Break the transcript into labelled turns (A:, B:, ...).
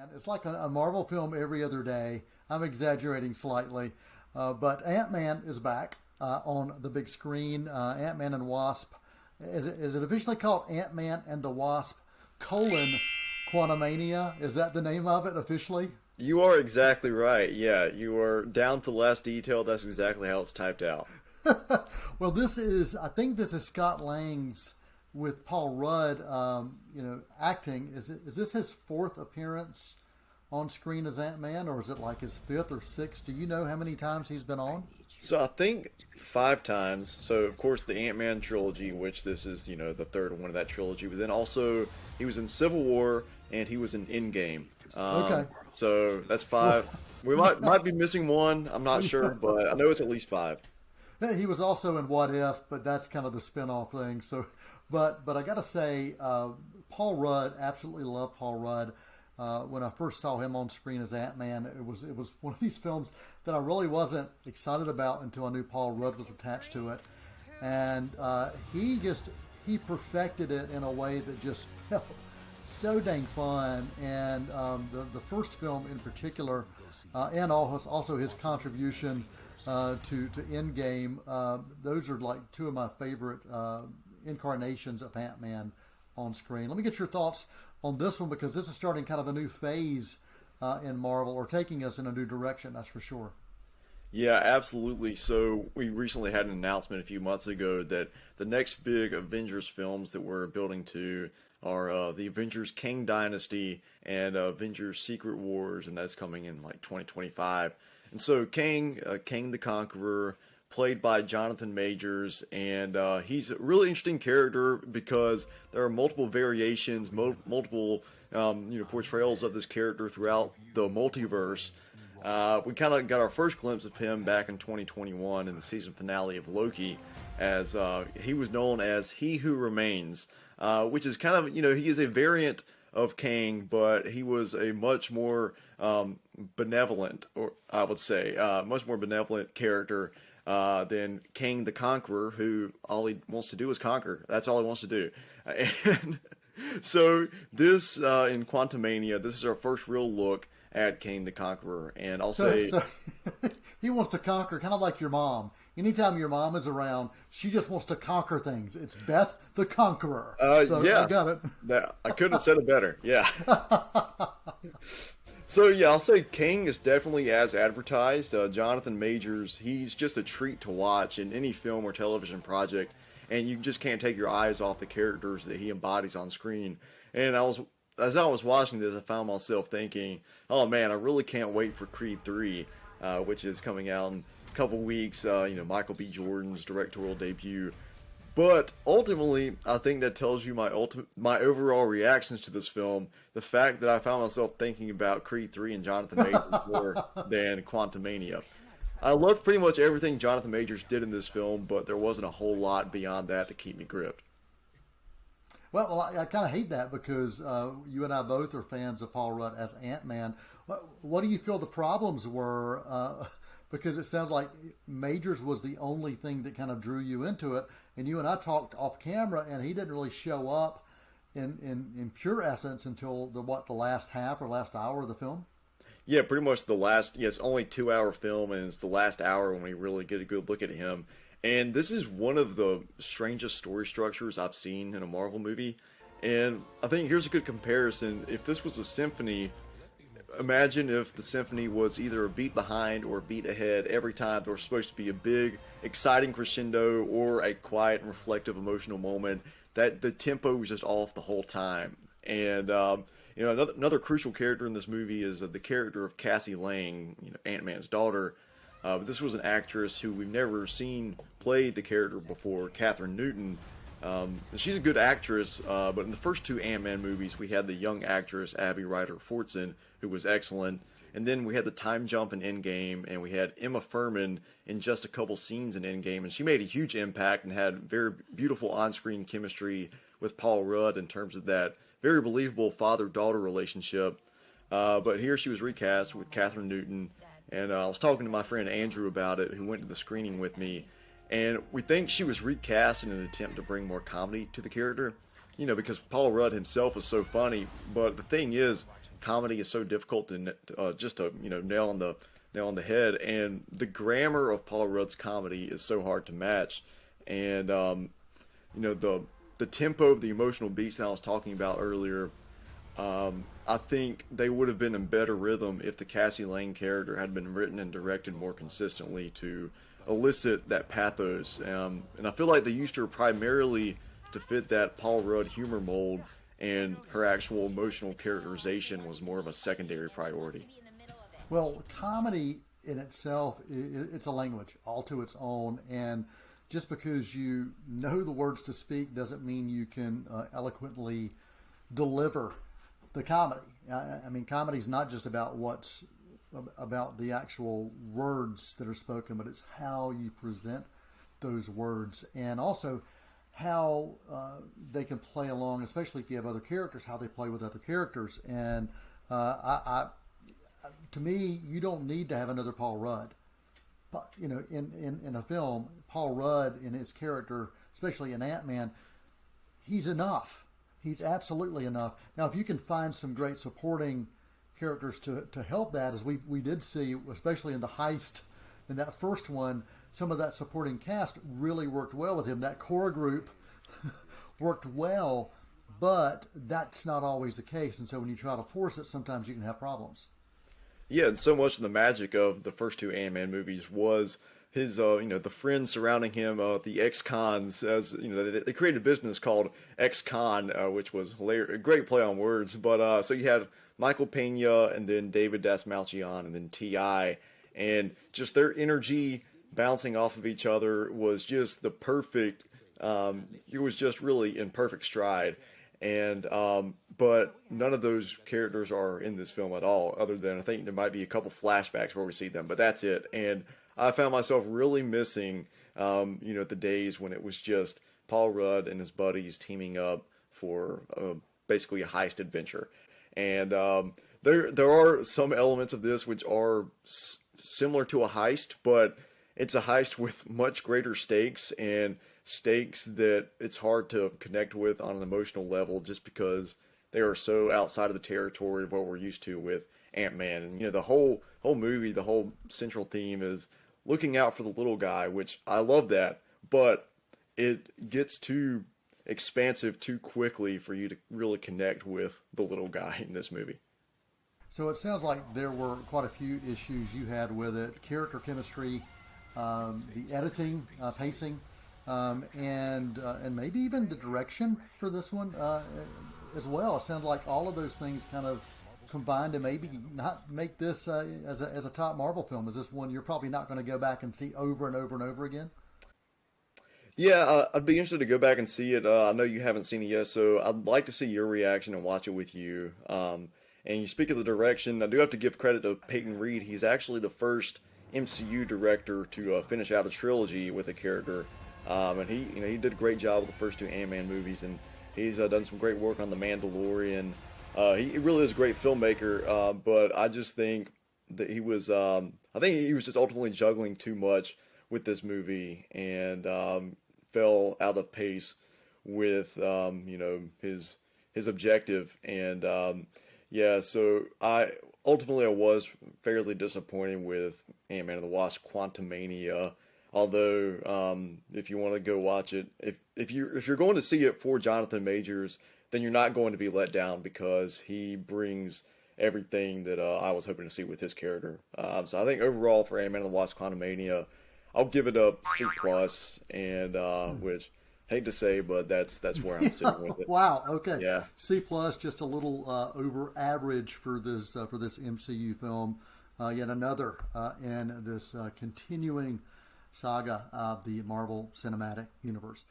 A: Man. It's like a Marvel film every other day. I'm exaggerating slightly, but Ant-Man is back on the big screen. Antman and Wasp. Is it officially called Ant-Man and the Wasp: Quantumania? Is that the name of it officially?
B: You are exactly right. Yeah, you are down to the last detail. That's exactly how it's typed out.
A: Well, I think this is Scott Lang's with Paul Rudd, acting. Is this his fourth appearance on screen as Ant-Man, or is it like his fifth or sixth? Do you know how many times he's been on?
B: So I think 5 times. So of course the Ant-Man trilogy, which this is, the third one of that trilogy. But then also he was in Civil War and he was in Endgame.
A: Okay.
B: So that's 5. We might be missing one. I'm not sure, but I know it's at least 5.
A: He was also in What If, but that's kind of the spin-off thing. So, but I got to say, Paul Rudd, absolutely love Paul Rudd. When I first saw him on screen as Ant-Man, it was one of these films that I really wasn't excited about until I knew Paul Rudd was attached to it, and he perfected it in a way that just felt so dang fun. And the first film in particular, and also his contribution to Endgame, those are like two of my favorite incarnations of Ant-Man on screen. Let me get your thoughts on this one, because this is starting kind of a new phase in Marvel, or taking us in a new direction, that's for sure.
B: Yeah, absolutely. So we recently had an announcement a few months ago that the next big Avengers films that we're building to are the Avengers Kang Dynasty and Avengers Secret Wars, and that's coming in like 2025. And so Kang the Conqueror, played by Jonathan Majors, and he's a really interesting character because there are multiple variations, multiple portrayals of this character throughout the multiverse. We kind of got our first glimpse of him back in 2021 in the season finale of Loki, as he was known as He Who Remains, which is kind of, he is a variant of Kang, but he was a much more benevolent, or I would say, much more benevolent character than Kang the Conqueror, who all he wants to do is conquer. That's all he wants to do. And so this, in Quantumania, this is our first real look at Kang the Conqueror. And I'll say...
A: So he wants to conquer, kind of like your mom. Anytime your mom is around, she just wants to conquer things. It's Beth the Conqueror.
B: Yeah.
A: I got it.
B: I couldn't have said it better. Yeah. So yeah, I'll say Kang is definitely as advertised. Jonathan Majors, he's just a treat to watch in any film or television project, and you just can't take your eyes off the characters that he embodies on screen. And as I was watching this, I found myself thinking, oh man, I really can't wait for Creed 3, which is coming out in a couple weeks. Michael B. Jordan's directorial debut. But ultimately, I think that tells you my overall reactions to this film. The fact that I found myself thinking about Creed 3 and Jonathan Majors more than Quantumania. I loved pretty much everything Jonathan Majors did in this film, but there wasn't a whole lot beyond that to keep me gripped.
A: Well, I kind of hate that, because you and I both are fans of Paul Rudd as Ant-Man. What do you feel the problems were? Because it sounds like Majors was the only thing that kind of drew you into it. And you and I talked off camera, and he didn't really show up in pure essence until the last half or last hour of the film?
B: Yeah, pretty much the last, it's only 2-hour film, and it's the last hour when we really get a good look at him. And this is one of the strangest story structures I've seen in a Marvel movie. And I think here's a good comparison. If this was a symphony, imagine if the symphony was either a beat behind or a beat ahead every time there was supposed to be a big, exciting crescendo or a quiet and reflective emotional moment. That the tempo was just off the whole time. And another crucial character in this movie is the character of Cassie Lang, Ant-Man's daughter. But this was an actress who we've never seen play the character before, Catherine Newton. She's a good actress, but in the first 2 Ant-Man movies, we had the young actress Abby Ryder-Fortson, who was excellent. And then we had the time jump in Endgame, and we had Emma Furman in just a couple scenes in Endgame, and she made a huge impact and had very beautiful on-screen chemistry with Paul Rudd in terms of that very believable father-daughter relationship. But here she was recast with Catherine Newton, and I was talking to my friend Andrew about it, who went to the screening with me, and we think she was recast in an attempt to bring more comedy to the character, because Paul Rudd himself was so funny. But the thing is, comedy is so difficult to just to nail on the head, and the grammar of Paul Rudd's comedy is so hard to match, and the tempo of the emotional beats that I was talking about earlier. I think they would have been in better rhythm if the Cassie Lang character had been written and directed more consistently to elicit that pathos. And I feel like they used her primarily to fit that Paul Rudd humor mold, and her actual emotional characterization was more of a secondary priority.
A: Well, comedy in itself, it's a language all to its own, and just because you know the words to speak doesn't mean you can eloquently deliver the comedy. I mean, comedy is not just about what's about the actual words that are spoken, but it's how you present those words, and also how they can play along, especially if you have other characters, how they play with other characters. And to me, you don't need to have another Paul Rudd. But, in a film, Paul Rudd in his character, especially in Ant-Man, he's enough. He's absolutely enough. Now, if you can find some great supporting characters to help that, as we did see, especially in the heist, in that first one, some of that supporting cast really worked well with him. That core group worked well, but that's not always the case. And so when you try to force it, sometimes you can have problems.
B: Yeah, and so much of the magic of the first two Ant-Man movies was his, the friends surrounding him, the ex-cons, as, they created a business called ex-con, which was hilarious, a great play on words. But, so you had Michael Pena, and then David Dastmalchian, and then T.I., and just their energy bouncing off of each other was just the perfect, it was just really in perfect stride. And but none of those characters are in this film at all, other than I think there might be a couple flashbacks where we see them, but that's it. And I found myself really missing, the days when it was just Paul Rudd and his buddies teaming up for basically a heist adventure. And there are some elements of this which are similar to a heist, but it's a heist with much greater stakes, and stakes that it's hard to connect with on an emotional level just because they are so outside of the territory of what we're used to with Ant-Man. And the whole movie, the whole central theme is looking out for the little guy, which I love that, but it gets too expansive too quickly for you to really connect with the little guy in this movie.
A: So it sounds like there were quite a few issues you had with it: character chemistry, the editing, pacing, and maybe even the direction for this one as well. It sounds like all of those things kind of combined to maybe not make this as a top Marvel film. Is this one you're probably not going to go back and see over and over and over again?
B: Yeah, I'd be interested to go back and see it. I know you haven't seen it yet, so I'd like to see your reaction and watch it with you. And you speak of the direction, I do have to give credit to Peyton Reed. He's actually the first MCU director to finish out a trilogy with a character, and he did a great job with the first two Ant-Man movies, and he's done some great work on The Mandalorian. He really is a great filmmaker, but I just think that he was just ultimately juggling too much with this movie, and fell out of pace with his objective. And yeah, so I was fairly disappointed with Ant-Man and the Wasp: Quantumania. Although, if you want to go watch it, if you're going to see it for Jonathan Majors, then you're not going to be let down, because he brings everything that I was hoping to see with his character. So I think overall for Ant-Man and the Wasp: Quantumania, I'll give it a C plus, and which, hate to say, but that's where I'm sitting with it.
A: Wow. Okay.
B: Yeah.
A: C plus, just a little over average for this MCU film. Yet another in this continuing saga of the Marvel Cinematic Universe.